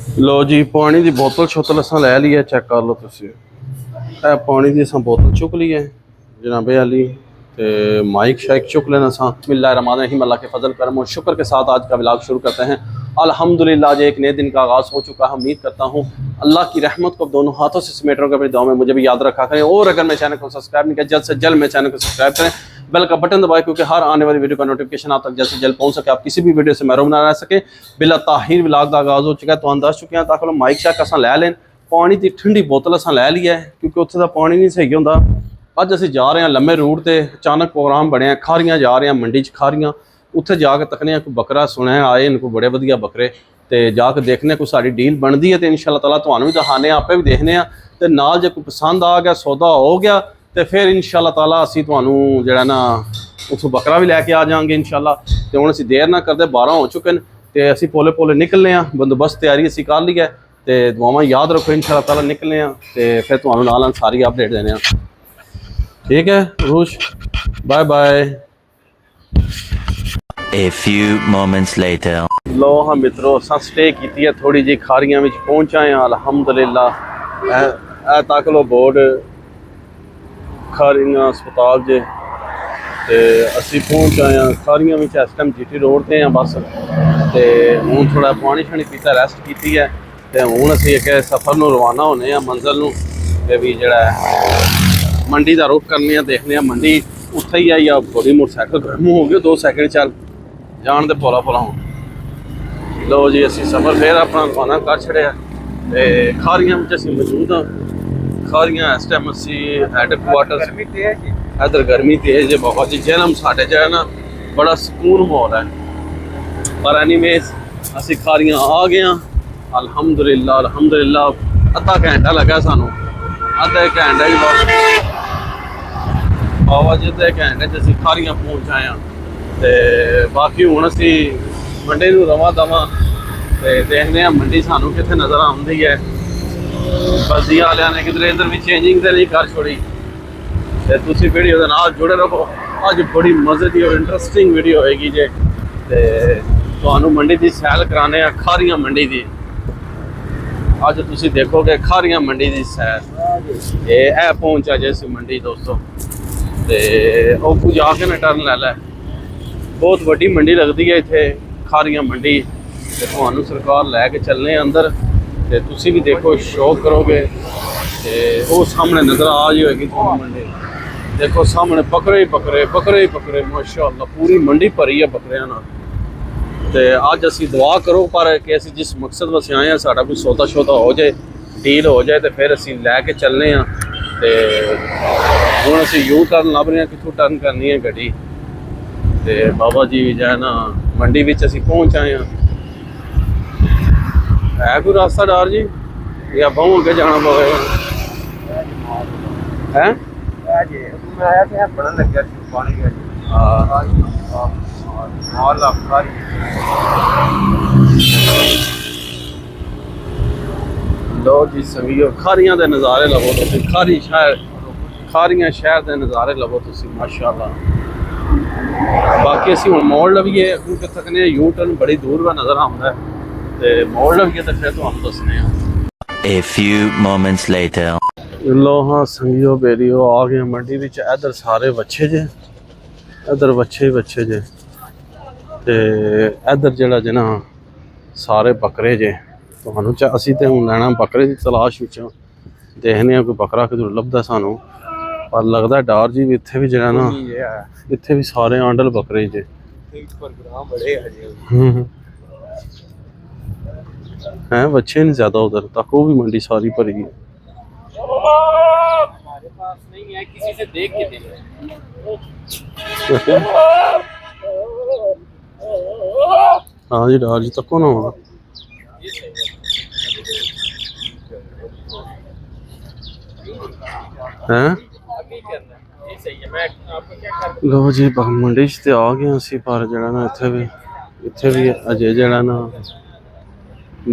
लो जी पानी की बोतल शोतल असा लै ली है, चेक कर लो तुम। पानी की असा बोतल चुक ली है जनाबे अली। तो माइक शाइक चुक लेना सा। बिस्मिल्लाहिर्रहमानिर्रहीम। अल्लाह के फजल करम और शुक्र के साथ आज का व्लॉग शुरू करते हैं। अल्हम्दुलिल्लाह आज एक नए दिन का आगाज़ हो चुका है। उम्मीद करता हूँ अल्लाह की रहमत को दोनों हाथों से समेट रहा हूँ। अपनी दुआ में मुझे भी याद रखा करें, और अगर मेरे चैनल को सब्सक्राइब नहीं किया जल्द से जल्द मेरे चैनल को सब्सक्राइब करें, बेल का बटन दबाएं, क्योंकि हर आने वाली वीडियो का नोटिफिकेशन आप तक जल्द से जल्द पहुंच सके, आप किसी भी वीडियो से महरूम ना रह सके। बिला ताहिर व्लॉग का आगाज़ हो चुका है, तो हम दस चुके हैं। ताकि माइक शैक असा लै लें। पानी की ठंडी बोतल असा लै लिया है, क्योंकि उत्थे दा पानी नहीं सही होंदा। अज असीं जा रहे हैं लम्बे रूट ते, अचानक प्रोग्राम बनया खारियां जा रहे हैं, मंडी च खारियां। उत्थे जाके तकने कोई बकरा सुने आए इनको बड़े वधिया बकरे, तो जाके देखने कोई साड़ी डील बनती है तो इंशाअल्लाह ताला तुहानूं भी दिखाने, आपे भी देखने तो नाल जे कोई पसंद आ गया, सौदा हो गया, तो फिर इंशाअल्लाह ताला असीं तुहानूं जिहड़ा ना उत्थों बकरा भी लैके आ जाएंगे इंशाअल्लाह। तो हुण असीं देर ना करदे 12 हो चुके हैं, तो असीं पोले पोले निकलने हैं। बंदोबस्त तैयारी असीं कर ली है, तो दुआवां याद रखो इंशाअल्लाह ताला निकलने हैं, तो फिर तुहानूं नाल सारी अपडेट देने हैं। ठीक है रूश, bye bye. A few moments later. लो हाँ मित्रों, असां स्टे की है थोड़ी जी खारियां में पहुंचा हैं अल्हम्दुलिल्लाह। तक लो बोर्ड खारियां अस्पताल जे, ते असी पहुंच आए हैं खारियां में। इस टाइम जीटी रोड ते हैं बस। तो हूँ थोड़ा पानी शानी पीता, रेस्ट की है, तो हूँ असी एक सफ़र में रवाना होने मंजिल नूं। ते भी जड़ा मंडी का रुख करने, देखने मंडी उत्थे ही है या थोड़ी मोटरसाइकिल गर्म हो गए 2 सैकंड चल जान दे पोला पोला हूँ। लो जी असी सफ़र फिर अपना रवाना कर छड़िया, तो खारियां में असी मौजूद हाँ। खारियां इस टाइम असी हैडकुआटर, इधर गर्मी तेज है बहुत जी। जहलम साढ़े जो है ना बड़ा सुकून हो रहा है। पर एनीवेज असी खारियां आ गए हैं अल्हम्दुलिल्लाह अल्हम्दुलिल्लाह। अद्धा घंटा लगा सानू, अद्धे घंटे बाबा जी अद्धे घंटे असी खारियां पहुँच आए हैं। तो बाकी हूँ असी मंडी नूं रवा दवा, तो देखने मंडी सानू कितने नज़र आती है। बस्तियां वालियां ने किधरे इधर भी चेंजिंग तो नहीं कर छोड़ी। तो तुसी वीडियो के नाल जुड़े रहो, अज बड़ी मजे की और इंटरस्टिंग वीडियो होएगी जे। तो मंडी की सैल कराने खारियां मंडी की। अज तुसी देखोगे खारियां मंडी की सैर। ये पहुंचा जैसी मंडी दोस्तों, तो वो जाके ना टर्न लै लै। बहुत वड्डी मंडी लगती है इत्थे खारियां मंडी। तो तुहानूं सरकार लैके चलने अंदर, तो तुसी भी देखो शौक करोगे। तो वो सामने नज़र आ रही होगी तुहानूं मंडी। देखो सामने बकरे ही बकरे, बकरे ही बकरे, माशाअल्लाह पूरी मंडी भरी है बकरियां नाल। तो अज असी दुआ करो पर कि असी जिस मकसद वास्ते आए हैं साड़ा कोई सौदा शौदा हो जाए, डील हो जाए, तो फिर असी लैके चलने हैं। तो हुण असी यू टर्न लभ रहे हैं कित्थों टर्न करनी है गड्डी। तो बाबा जी जो है ना मंडी विच असी पहुँच आए हैं। है कोई रास्ता डार जी या बहु अगे जाना पवेगा? है लो जी सभी खारियां दे नज़ारे लवो तुसीं। खारियां शहर के नज़ारे लवो तुसीं माशाअल्लाह। बाकी असी हुण मोड़ लवीए क्योंकि थकने यू टर्न बड़ी दूर का नज़र आता है। तो मोड़ लवीए तो फिर तुहानूं दसने। A few moments later. लो हाँ संगियो बेरियो आ गए मंडी विच। इधर सारे बच्चे जे, इधर बच्चे ही बच्चे जे, ते इधर जड़ा जे ना सारे बकरे जे। तुहानूं असी तो हुण लैना बकरे की तलाश विच, देखने कोई बकरा किधर लभदा सानू। पर लगता डार जी भी इत्थे भी जड़ा ना इत्थे भी सारे आंडल बकरे जे। हैं बच्चे नहीं ज़्यादा उधर तक, वो भी मंडी सारी भरी है। हमारे पास नहीं है, किसी से देख के दे। हाँ जी डार जी तको ना होगा। हैं लो जी मंडी च आ गए असी। पर जड़ा ना इत्थे भी अजे जड़ा ना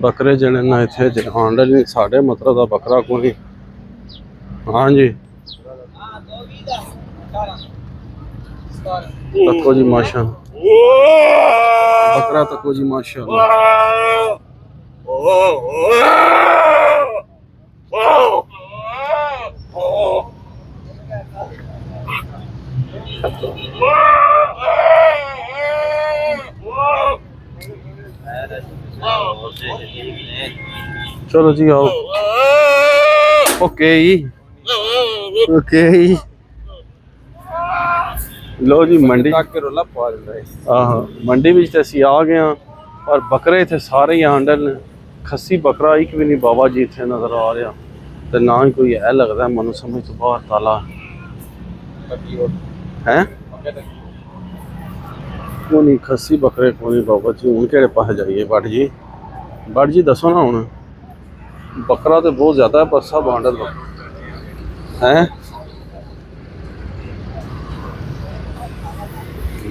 बकरे जड़े ना इत्थे आंडल नहीं साढ़े मतलब का बकरा कोई। हाँ जी तको जी माशा बकरा तको जी माशाअल्लाह। चलो जी आओ। ओके जी, ओके जी। लो जी मंडी मंडी में असी आ गए हैं और बकरे इतने सारे ही आंडल ने। खस्सी बकरा एक भी नहीं बाबा जी इतने नज़र आ रहा तो ना ही कोई है लगता है मनु समझ तो बाहर ताला है को नहीं खस्सी बकरे को नहीं बाबा जी हूँ कि पास जाइए बट जी दसो ना हूँ बकरा तो बहुत ज़्यादा है पर सब आंडल हैं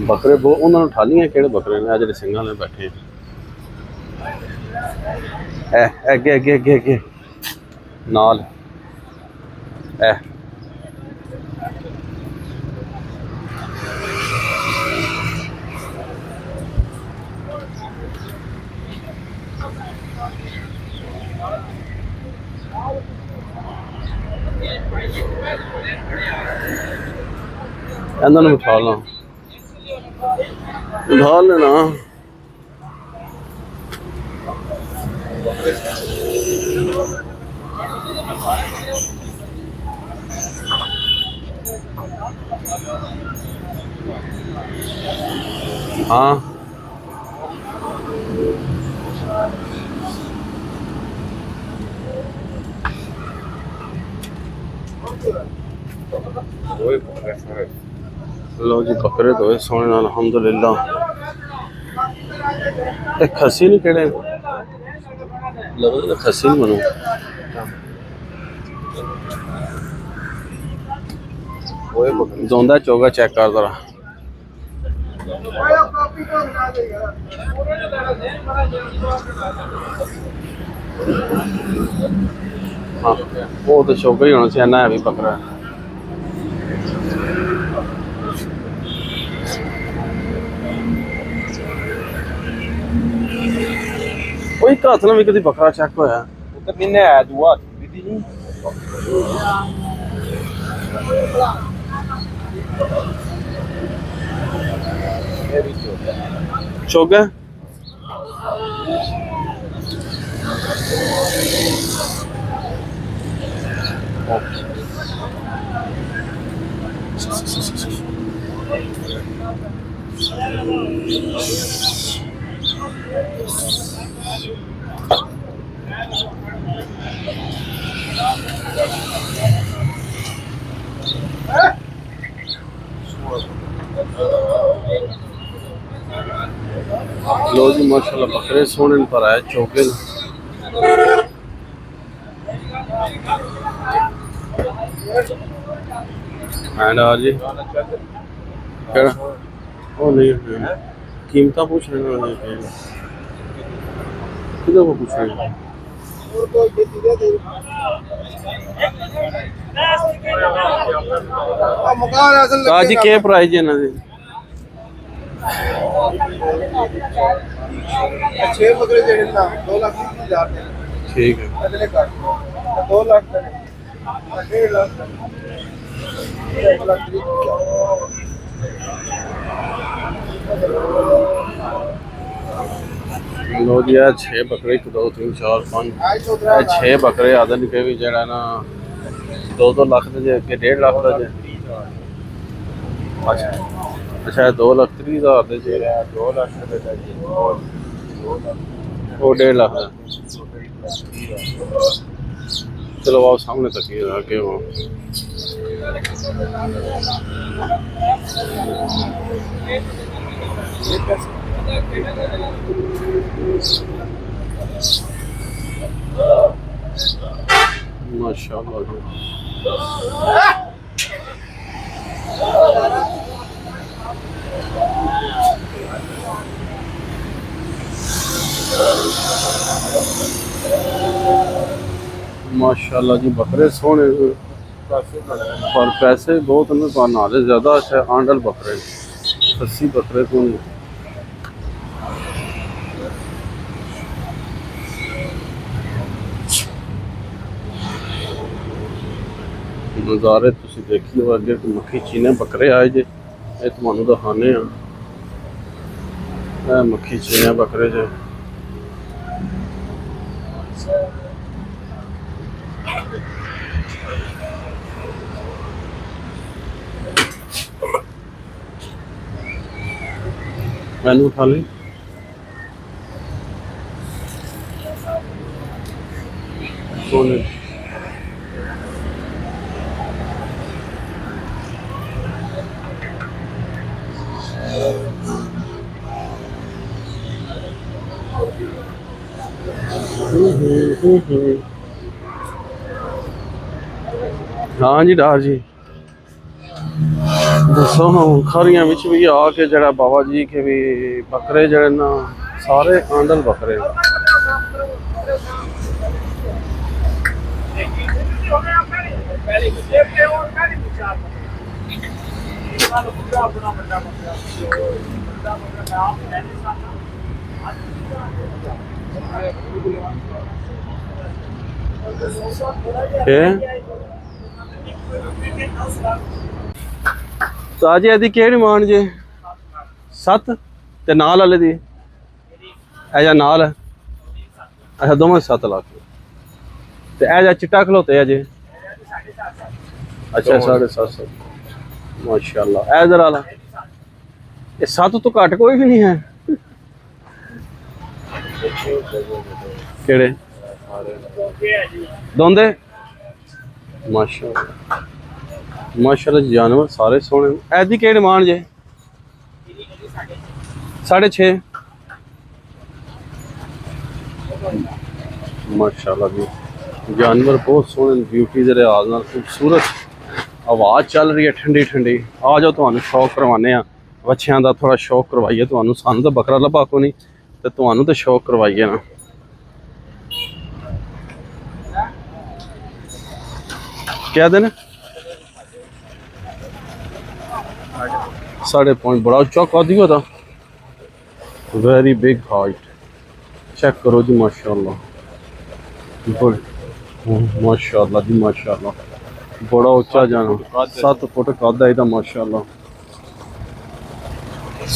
बकरे बहुत उन्होंने ठालियां कि बकरे ने जो सिंघा में बैठे अगे अगे अगे अगे नाल ए इन्होंने उठा ला उठा लेना हाँ लो जी बकरे तो सोने नाल अल्हम्दुलिल्लाह खस्सी नहीं केड़े लगता खस्सी नहीं मनु जोंदा चोगा चेक कर जरा हाँ वो तो चोगा ही होना चाहिए ना भी बकरा कोई हथ ना भी कभी बकरा चेक होया उधर नहीं है दुआ दीदी नहीं चोगा लो जी माशाल्लाह बकरे सोने पर आए चौके एंड आ जी केड़ा ओ नहीं कीमत पूछ रहे हैं किधर को पूछ रहे हैं जी क्या प्राइस है ना जी 6 बकरे दे देना 2 लाख 30,000 ठीक है अगले काट 2 लाख 1.5 लाख 1 लाख 30,000 लो जी 6 बकरे 1 2 3 4 5 6 बकरे आदन के भी जड़ा ना 2 लाख दे के 1.5 लाख दा जे अच्छा अच्छा 2 लाख 30,000 दे जे 2 लाख रुपए जी वो 1.5 लाख चलो आओ सामने तक ये आके वो माशाल्लाह माशाल्लाह जी बकरे सोने पर पैसे बहुत नाले ज़्यादा अच्छा आंडल बकरे 80 बकरे को ਨਜ਼ਾਰੇ ਤੁਸੀਂ ਦੇਖਿਓ ਅੱਗੇ ਮੱਖੀ ਚੀਨੇ ਬੱਕਰੇ ਆਏ ਜੇ ਇਹ ਤੁਹਾਨੂੰ ਦਿਖਾਣੇ ਆ ਇਹ ਮੱਖੀ ਚੀਨੇ ਬੱਕਰੇ ਜੇ मैनू उठा ली सोने हाँ जी डार जी दसो हाँ खारियां विच भी आके जड़ा बाबा जी के भी बकरे जड़े ना सारे आंदल बकरे ताजी एदी केड़ी मान जे 7 ते नाल वाले दी ऐजा नाल है अच्छा दोवें 7 लाख ते ऐजा चिट्टा खलोते है जे अच्छा 7.5 माशाल्लाह ऐदर वाला ये 7 तो घट कोई भी नहीं है केड़े दोंदे माशाल्लाह माशाल्लाह जानवर सारे सोने ऐदी केड़ी मान जे 6.5 माशाल्लाह जी जानवर बहुत सोने ब्यूटी दे लिहाज नाल खूबसूरत आवाज़ चल रही है ठंडी ठंडी आ जाओ तुहानू शौक करवाने आ बच्चियां दा थोड़ा शौक करवाइए तुहानू सानू तो बकरा लभा को नहीं ते तुहानू तो शौक करवाइए ना क्या दिन 5.5 बड़ा उच्चा कद ही था वेरी बिग हाइट चेक करो जी माशाल्लाह माशाल्लाह जी माशाल्लाह बड़ा उच्चा जानवर 7 फुट कद है माशाल्लाह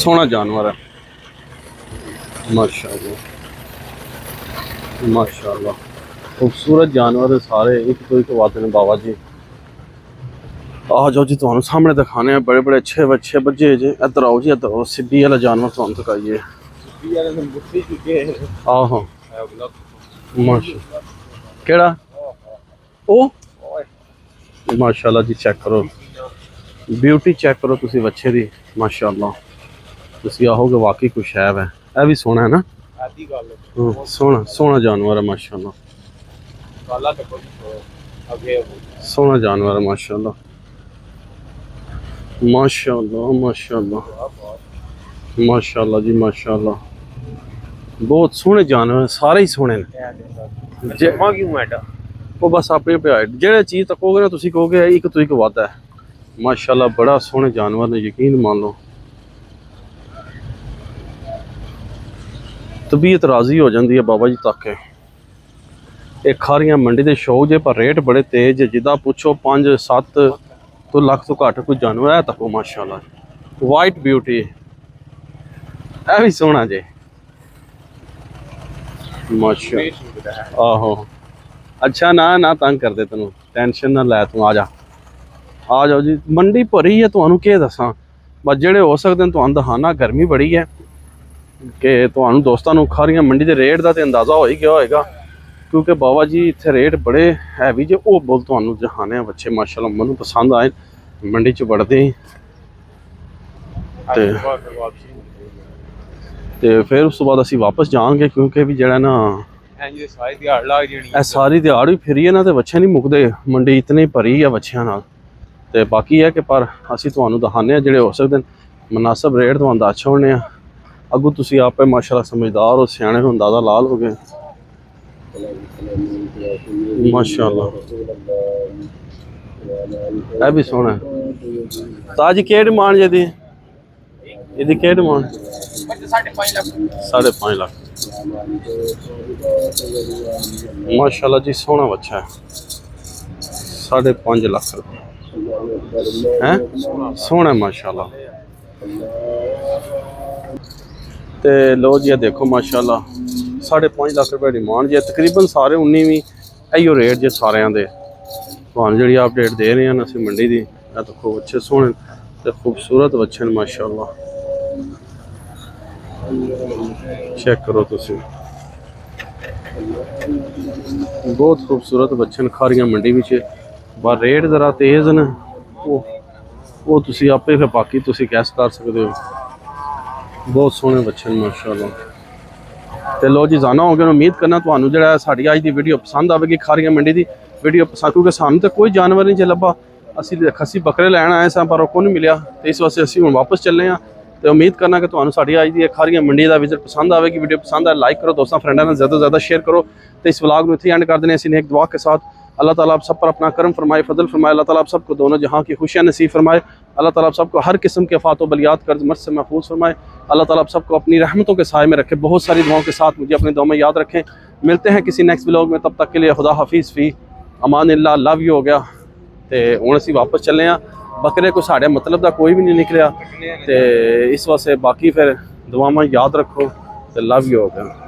सोहना जानवर है माशाल्लाह माशाल्लाह खूबसूरत जानवर है सारे एक तो एक बात ने बाबा जी आ जाओ जी तुहानू सामने दिखाने हैं बड़े बड़े अच्छे बच्चे बजे जे इधर आओ जी इधर आओ सिब्बी वाला जानवर तुहानू दिखाइए आहो माशा केड़ा ओ माशाल्लाह जी चेक करो ब्यूटी चेक करो तुसी बच्चे दी माशाल्लाह तुसी आओगे वाकई कुछ है वै ए भी सोहना है ना सोहना सोहना जानवर है माशाल्लाह सोहना जानवर है माशाल्लाह माशाल्लाह माशाल्लाह माशाल्लाह जी माशाल्लाह बहुत सोहने जानवर सारे ही सोहने वो बस अपने पे आए जेड़े चीज़ तकोगे ना तुसी कहोगे एक तो एक वादा है माशाल्लाह बड़ा सोहने जानवर ने यकीन मान लो तबीयत राजी हो जाती है बाबा जी तक एक खारियां मंडी के शौक जे पर रेट बड़े तेज जिदा पूछो 5-7 तो लाख तो घट कोई जानवर है तको माशाल्लाह वाइट ब्यूटी है भी सोहना जे माशाल्लाह आहो अच्छा ना ना तंग कर दे तेन टेंशन ना लै तू आ जाओ जी मंडी भरी है तुहानू के दसा बस जेड़े हो सकते तुहानू दिखाना गर्मी बड़ी है कि तुहानू दोस्तों खारियां मंडी के रेट का तो अंदाज़ा हो ही गया होएगा क्योंकि बाबा जी इतने रेट बड़े हैवी जे वो बोल तुहानू दिखाने बच्चे माशाल्लाह मैनू पसंद आए मंडी च बढ़ते ही ते फिर उस तो बाद असीं वापस जाएंगे क्योंकि भी जड़ा ना सारी दिहाड़ भी फिरी है ना तो बच्चे नहीं मुकते मंडी इतनी भरी है बच्चों नाल ते बाकी है कि पर असीं तुहानू दिखाने जेड़े हो सकते मुनासिब रेट तुहानू दस छोड़ने अगू तुसीं आपे माशाल्लाह समझदार हो सियाणे हो अंदाज़ा ला लोगे माशाल्लाह है भी सोहना ताजी केड़ मान जे दी इहदी केड़ मान 5.5 लाख माशाल्लाह जी सोहना बच्चा है 5.5 ਲੱਖ ਰੁਪਏ ਹੈ ਸੋਹਣਾ ਮਾਸ਼ਾਅੱਲਾ। ਤੇ ਲੋ ਜੀ ਇਹ ਦੇਖੋ ਮਾਸ਼ਾਅੱਲਾ 5.5 ਲੱਖ ਰੁਪਏ ਡਿਮਾਂਡ ਜੇ ਤਕਰੀਬਨ ਸਾਰੇ 19 ਵੀ ਇਹੀਓ ਰੇਟ ਜੇ ਸਾਰਿਆਂ ਦੇ ਤੁਹਾਨੂੰ ਜਿਹੜੀ ਅਪਡੇਟ ਦੇ ਰਹੇ ਹਨ ਅਸੀਂ ਮੰਡੀ ਦੀ। ਇਹ ਦੇਖੋ ਅੱਛੇ ਸੋਹਣੇ ਤੇ ਖੂਬਸੂਰਤ ਬੱਚੇ ਨੇ ਮਾਸ਼ਾਅੱਲਾ ਚੈੱਕ ਕਰੋ ਤੁਸੀਂ बहुत खूबसूरत बच्चे ने खारियां मंडी में पर रेट ज़रा तेज़ न वो तुसी आपे फिर बाकी तुसी गैस कर सकते हो। बहुत सोहने बच्चे ने माशाअल्लाह। तो लो जी जाना हो गया उम्मीद करना तुहानू जिहड़ा साडी अज दी वीडियो पसंद आवेगी खारियां मंडी दी वीडियो पसंद क्योंकि सानू तो कोई जानवर नहीं जे लभा असी खस्सी बकरे लैन आए सां पर कोई नहीं मिलिया तो इस वास्ते असी हुण वापस चले हाँ। तो उम्मीद करना कि तुहानू साडी अज दी खारियां मंडी का विजिट पसंद आएगी। वीडियो पसंद आए लाइक करो दोस्तों फ्रेंडों में ज़्यादा से ज़्यादा शेयर करो। तो इस व्लॉग में इत्थे एंड कर देने इसी ने एक दुआ के साथ अल्लाह ताला आप सब पर अपना करम फरमाए फजल फरमाए। अल्लाह ताला आप सबको दोनों जहाँ की खुशियाँ नसीब फरमाए। अल्लाह ताला आप सबको हर किस्म के फ़ात बलियात कर्ज मर्ज से महफूज फरमाए। अल्लाह ताला आप सबको अपनी रहमतों के साए में रखे। बहुत सारी दुआओं के साथ मुझे अपनी दुआ में याद रखें। मिलते हैं किसी नेक्स्ट व्लॉग में, तब तक के लिए खुदा हाफिज़ फ़ी अमान अल्लाह लव यू हो गया। तो हुण असीं वापस चले हाँ। बकरे को साढ़े मतलब का कोई भी नहीं निकलिया तो इस वास्ते बाकी फिर दुआवां याद रखो। तो लव यू हो गया।